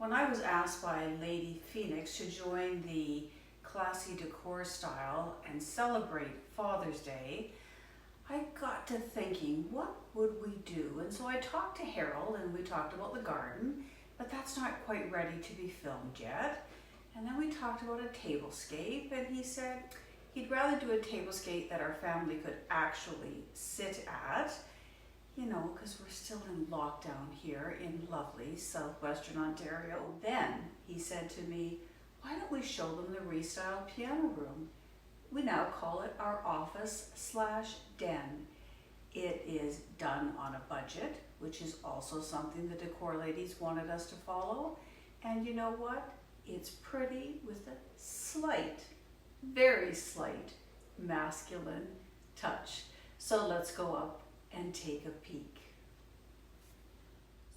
When I was asked by Lady Phoenix to join the classy decor style and celebrate Father's Day, I got to thinking, what would we do? And so I talked to Harold and we talked about the garden, but that's not quite ready to be filmed yet. And then we talked about a tablescape, and he said he'd rather do a tablescape that our family could actually sit at, you know, because we're still in lockdown here in lovely southwestern Ontario. Then he said to me, why don't we show them the restyled piano room? We now call it our office/den. It is done on a budget, which is also something the decor ladies wanted us to follow. And you know what? It's pretty with a slight, very slight masculine touch. So let's go up and take a peek.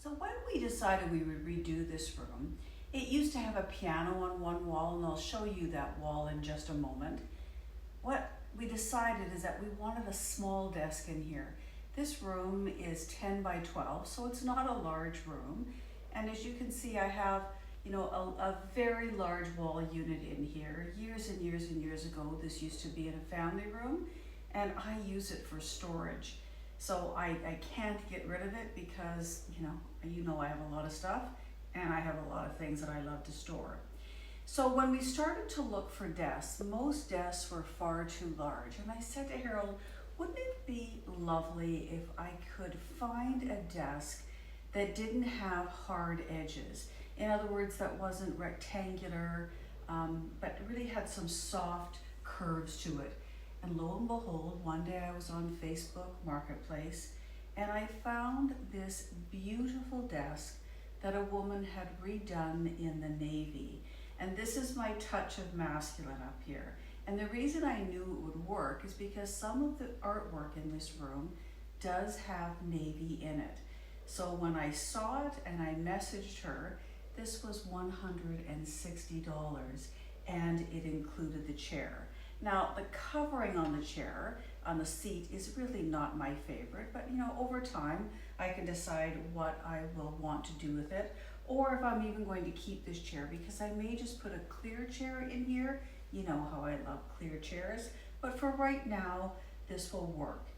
So when we decided we would redo this room, it used to have a piano on one wall, and I'll show you that wall in just a moment. What we decided is that we wanted a small desk in here. This room is 10 by 12, so it's not a large room. And as you can see, I have, you know, a very large wall unit in here. Years and years and years ago, this used to be in a family room, and I use it for storage. So I can't get rid of it because, you know I have a lot of stuff, and I have a lot of things that I love to store. So when we started to look for desks, most desks were far too large. And I said to Harold, wouldn't it be lovely if I could find a desk that didn't have hard edges? In other words, that wasn't rectangular, but really had some soft curves to it. And lo and behold, one day I was on Facebook Marketplace, and I found this beautiful desk that a woman had redone in the navy. And this is my touch of masculine up here. And the reason I knew it would work is because some of the artwork in this room does have navy in it. So when I saw it and I messaged her, this was $160, and it included the chair. Now, the covering on the chair, on the seat, is really not my favorite, but you know, over time, I can decide what I will want to do with it, or if I'm even going to keep this chair, because I may just put a clear chair in here. You know how I love clear chairs, but for right now, this will work.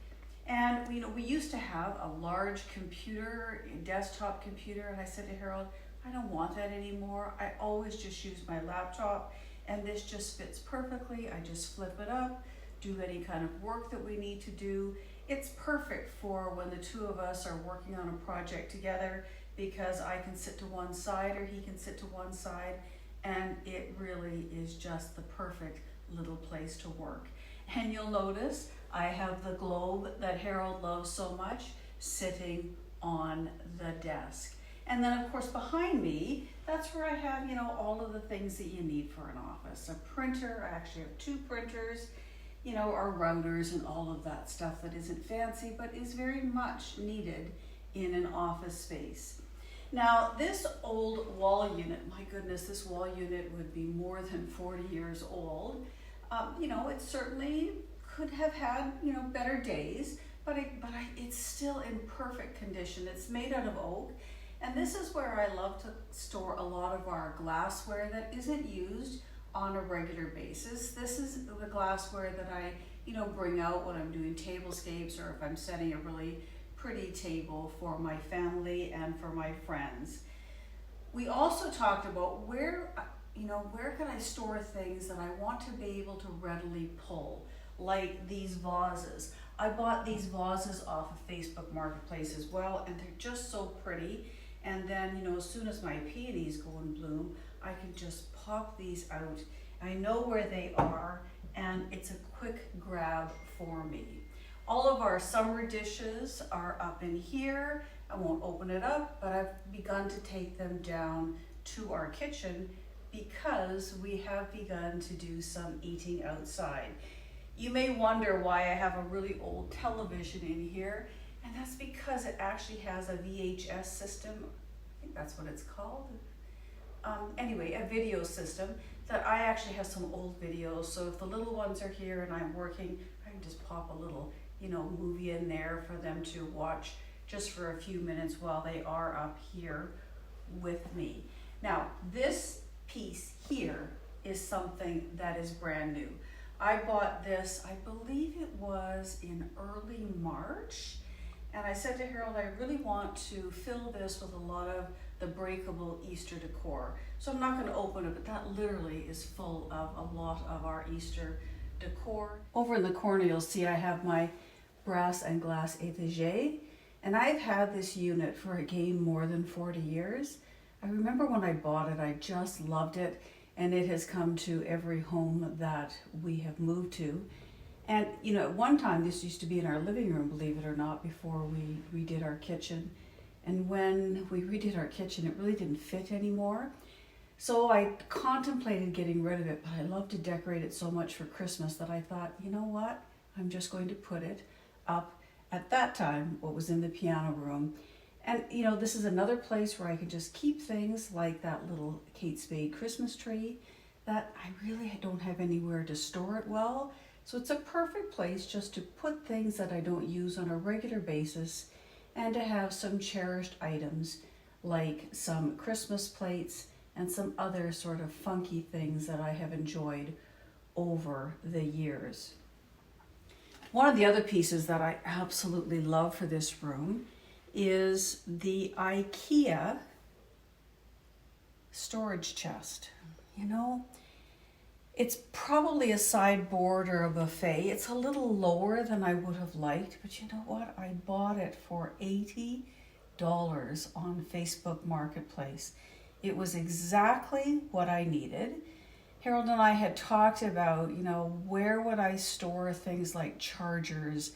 And you know, we used to have a large computer, a desktop computer, and I said to Harold, I don't want that anymore. I always just use my laptop, and this just fits perfectly. I just flip it up, do any kind of work that we need to do. It's perfect for when the two of us are working on a project together, because I can sit to one side or he can sit to one side, and it really is just the perfect little place to work. And you'll notice I have the globe that Harold loves so much sitting on the desk. And then of course behind me, that's where I have, you know, all of the things that you need for an office. A printer, I actually have 2 printers, you know, our routers and all of that stuff that isn't fancy, but is very much needed in an office space. Now, this old wall unit, my goodness, this wall unit would be more than 40 years old. You know, it certainly could have had, you know, better days, but it's still in perfect condition. It's made out of oak. And this is where I love to store a lot of our glassware that isn't used on a regular basis. This is the glassware that I, you know, bring out when I'm doing tablescapes, or if I'm setting a really pretty table for my family and for my friends. We also talked about where can I store things that I want to be able to readily pull, like these vases. I bought these vases off of Facebook Marketplace as well, and they're just so pretty. And then, you know, as soon as my peonies go in bloom, I can just pop these out. I know where they are, and it's a quick grab for me. All of our summer dishes are up in here. I won't open it up, but I've begun to take them down to our kitchen because we have begun to do some eating outside. You may wonder why I have a really old television in here, and that's because it actually has a VHS system. I think that's what it's called. Anyway, a video system that I actually have some old videos. So if the little ones are here and I'm working, I can just pop a little, you know, movie in there for them to watch just for a few minutes while they are up here with me. Now, this piece here is something that is brand new. I bought this, I believe it was in early March, and I said to Harold, I really want to fill this with a lot of the breakable Easter decor. So I'm not going to open it, but that literally is full of a lot of our Easter decor. Over in the corner, you'll see I have my brass and glass étagère, and I've had this unit for again more than 40 years. I remember when I bought it, I just loved it, and it has come to every home that we have moved to. And you know, at one time this used to be in our living room, believe it or not, before we redid our kitchen. And when we redid our kitchen, it really didn't fit anymore. So I contemplated getting rid of it, but I love to decorate it so much for Christmas that I thought, you know what? I'm just going to put it up at that time, what was in the piano room. And you know, this is another place where I can just keep things like that little Kate Spade Christmas tree that I really don't have anywhere to store it well. So it's a perfect place just to put things that I don't use on a regular basis and to have some cherished items like some Christmas plates and some other sort of funky things that I have enjoyed over the years. One of the other pieces that I absolutely love for this room is the IKEA storage chest. You know, it's probably a sideboard or a buffet. It's a little lower than I would have liked, but you know what? I bought it for $80 on Facebook Marketplace. It was exactly what I needed. Harold and I had talked about, you know, where would I store things like chargers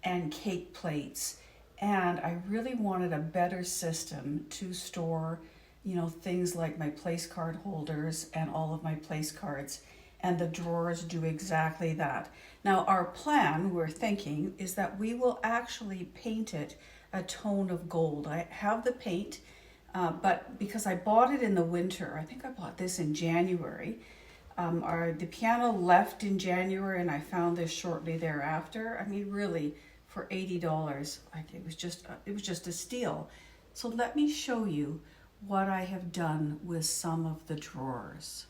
and cake plates, and I really wanted a better system to store, you know, things like my place card holders and all of my place cards. And the drawers do exactly that. Now our plan, we're thinking, is that we will actually paint it a tone of gold. I have the paint, but because I bought it in the winter, I think I bought this in January. The piano left in January and I found this shortly thereafter. I mean, really, for $80, like it was just a steal. So let me show you what I have done with some of the drawers.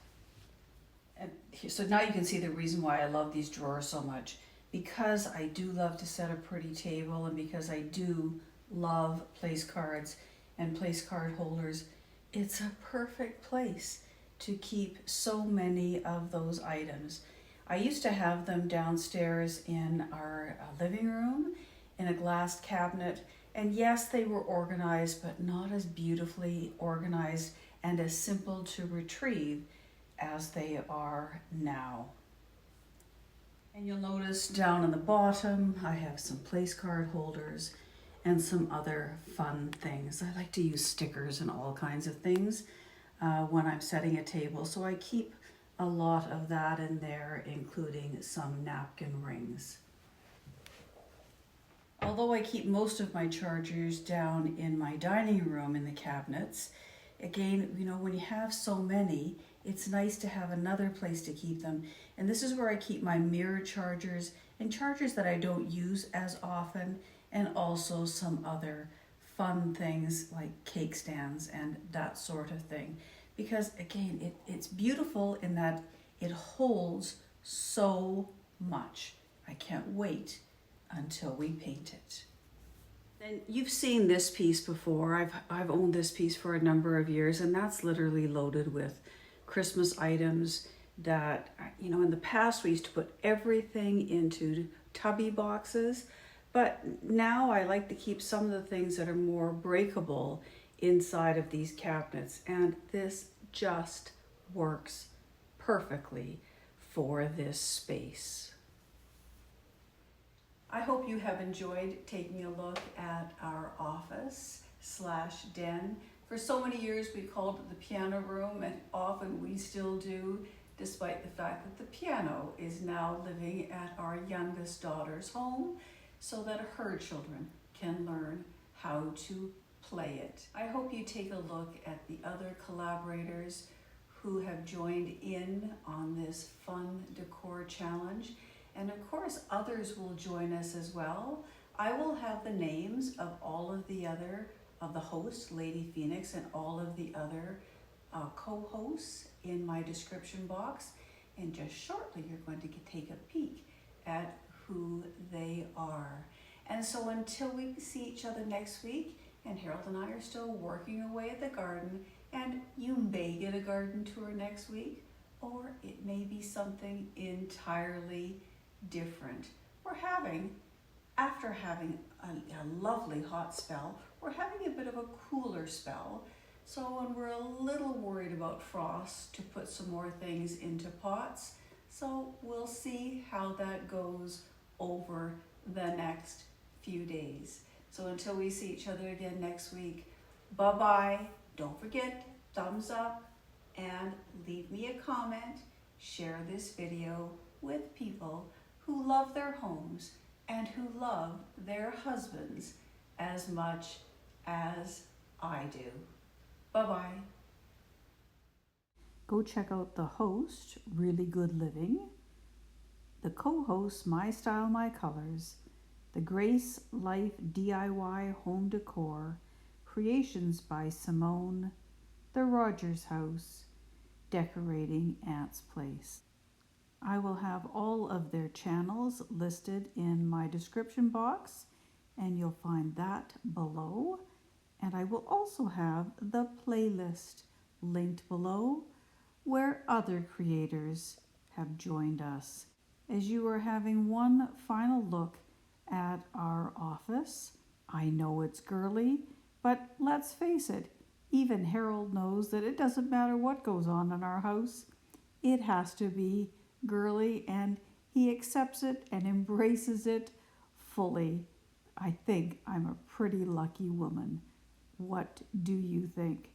And so now you can see the reason why I love these drawers so much. Because I do love to set a pretty table, and because I do love place cards and place card holders, it's a perfect place to keep so many of those items. I used to have them downstairs in our living room in a glass cabinet, and yes, they were organized, but not as beautifully organized and as simple to retrieve as they are now. And you'll notice down on the bottom, I have some place card holders and some other fun things. I like to use stickers and all kinds of things when I'm setting a table, so I keep a lot of that in there, including some napkin rings. Although I keep most of my chargers down in my dining room in the cabinets, again, you know, when you have so many, it's nice to have another place to keep them. And this is where I keep my mirror chargers and chargers that I don't use as often, and also some other fun things like cake stands and that sort of thing. Because again, it's beautiful in that it holds so much. I can't wait until we paint it. Then you've seen this piece before. I've owned this piece for a number of years, and that's literally loaded with Christmas items that, you know, in the past we used to put everything into tubby boxes, but now I like to keep some of the things that are more breakable inside of these cabinets, and this just works perfectly for this space. I hope you have enjoyed taking a look at our office/den. For so many years we called it the piano room, and often we still do, despite the fact that the piano is now living at our youngest daughter's home so that her children can learn how to play it. I hope you take a look at the other collaborators who have joined in on this fun decor challenge. And of course, others will join us as well. I will have the names of all of the hosts, Lady Phoenix, and all of the other co-hosts in my description box, and just shortly you're going to take a peek at who they are. And so until we see each other next week, and Harold and I are still working away at the garden, and you may get a garden tour next week, or it may be something entirely different. After having a lovely hot spell, we're having a bit of a cooler spell. So when we're a little worried about frost, to put some more things into pots. So we'll see how that goes over the next few days. So until we see each other again next week, bye-bye. Don't forget, thumbs up, and leave me a comment. Share this video with people who love their homes and who love their husbands as much as I do. Bye-bye. Go check out the host, Really Good Living, the co-host, MystyleMycolours, the Grace Life DIY Home Decor, Creations by Simone, the Rogers House, Decorating Aunt's Place. I will have all of their channels listed in my description box, and you'll find that below. And I will also have the playlist linked below where other creators have joined us. As you are having one final look at our office, I know it's girly, but let's face it, even Harold knows that it doesn't matter what goes on in our house. It has to be girly, and he accepts it and embraces it fully. I think I'm a pretty lucky woman. What do you think?